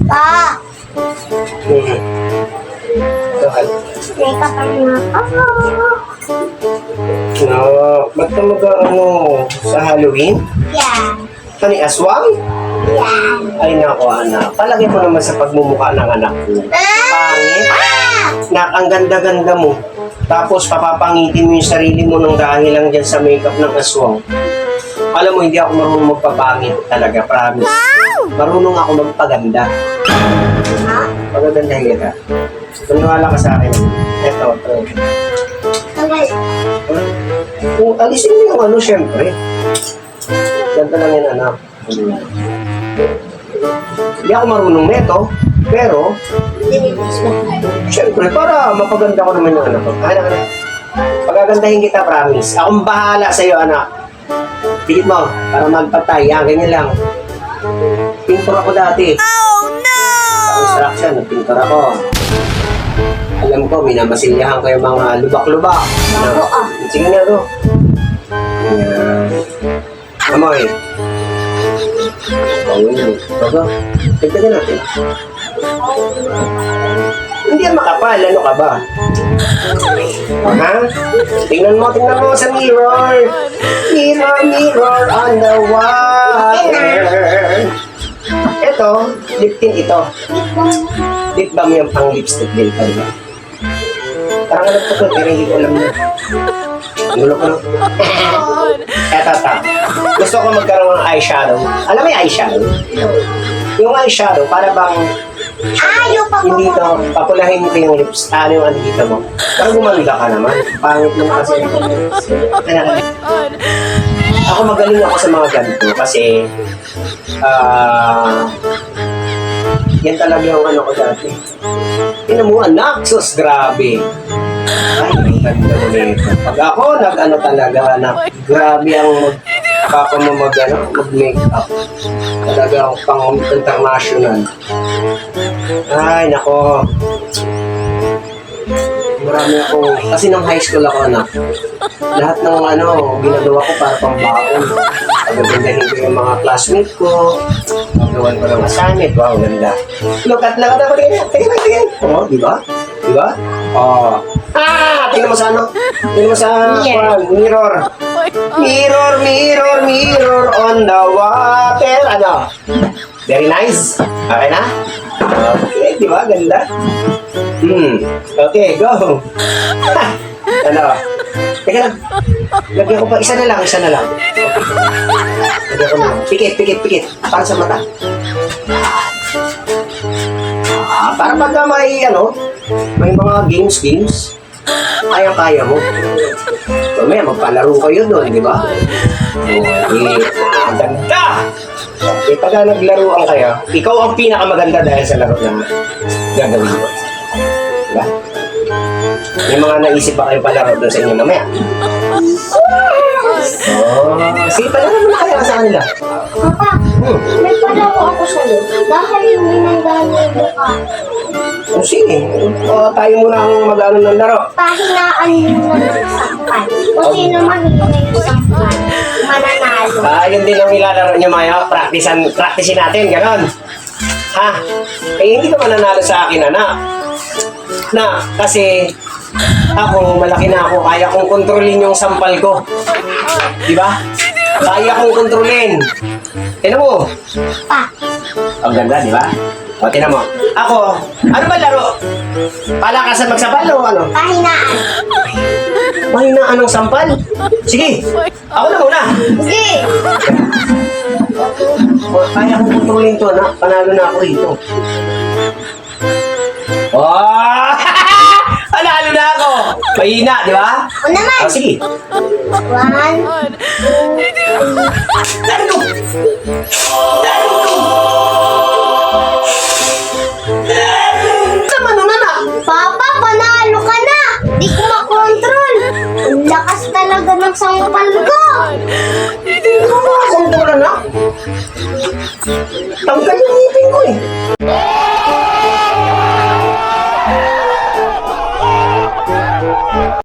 Pa, Bakit? may kapag ako. No, ba't ka ano, sa Halloween? Yeah. Ano, aswang? Yeah. Ay nako anak, palagay mo naman sa pagmumukha ng anak ko. Pangit. Nak, ang ganda-ganda mo. Tapos papapangitin mo yung sarili mo ng dahil lang dyan sa makeup ng aswang. Alam mo, hindi ako marunong magpapangit talaga, promise. Marunong ako magpaganda. Ha? Pagagandahin kita. Maniwala ka sa akin. Ito. Tagal. Kung alisin mo yung ano, syempre. Ganda lang yan, anak. Hindi ako marunong neto, pero syempre, para mapaganda ko naman yung anak ko. Anak. Pagagandahin kita, promise. Akong bahala sa'yo, anak. Pigit mo, para magpatay. Yan, ganyan lang. Pintor ako dati. Oh, no! Sa construction, nagpintor ako. Alam ko, minamasilyahan ko yung mga lubak-lubak. Ako, Sige na, go. Ayan. Amoy. Ayun. Bago. Tignan natin. Hindi yan makapal. Ano ka ba? Ha? Tingnan mo sa mirror. Mirror on the water. Ito, lip tint ito. Lip balm yung pang lipstick din talaga. Parang alam ko to, pero hindi ko alam na. Gulo ko lang. Eto. Gusto ko magkaroon ng eyeshadow. Alam mo yung eyeshadow? Yung eyeshadow, para bang yung hindi to, papulahin ko yung lips, yung ano dito mo. Parang gumanda ka naman. Pangit mo kasi. Ako magaling ako sa mga ganito kasi yan talaga yung ano ko dati. Tingnan mo, anak, sus, grabe. Ay, ang ganda mo nito. Pag ako, nag-ano talaga, anak, grabe ang mag-makeup. Talaga ako pang international. Ay, nako. Marami ako. Kasi nung high school ako, anak, lahat ng ginagawa ko para pambaon. Pagdagandahin ko yung mga classmate ko. Paggawan ko ng assignment. Wow, ganda. Look at lang. Tingnan. Oo, di ba? Di ba? Oo. Tingnan mo sa ano? Tingnan mo sa mirror. Mirror on the water. Ano? Very nice. Okay na? Okay, di ba? Ganda. Okay, go. Ano? Teka lang. Lagyan ko pa. Isa na lang. Lagyan ko na lang. Pikit. Para sa mata. Para pagka may mga games. Kaya mo. Mamaya, magpalaro kayo doon, di ba? Ganda! Okay, pagka naglaruan kayo, ikaw ang pinakamaganda dahil sa laro na gagawin mo. Diba? May mga naisip ba kayong palaro doon sa inyo mamaya? Sige, palaro mo na kaya sa kanila. Papa, may palaro ako sa'yo. Dahil yung binanggaling mo ka. Sige, tayo muna ang mag-ano ng laro. Pahinaan mo na ng sampal. Kung sino man yung sampal, mananalo. Yun din ang ilalaro nyo, Maya. Practicein natin, ganon. Ha? Hindi ka mananalo sa akin, anak. Kasi ako, malaki na ako. Kaya kong kontrolin yung sampal ko. Di ba? Kaya kong kontrolin. Tignan mo. Ang ganda, di ba? O, tignan mo. Ako, ano ba laro? Palakasan magsapal o ano? Pahinaan. Mahinaan ng sampal? Sige, ako na muna. Sige. Kaya kong kontrolin to, anak. Panalo na ako dito. Oh! Panalo na ako! Mahina, di ba? O naman. Sige. 1, 2, Dalo! Naman na na! Papa, panalo ka na! Di ko makontrol! Ang lakas talaga ng sampal ko! Hindi ko makakontrol, anak. Tanggal yung ngipin ko eh.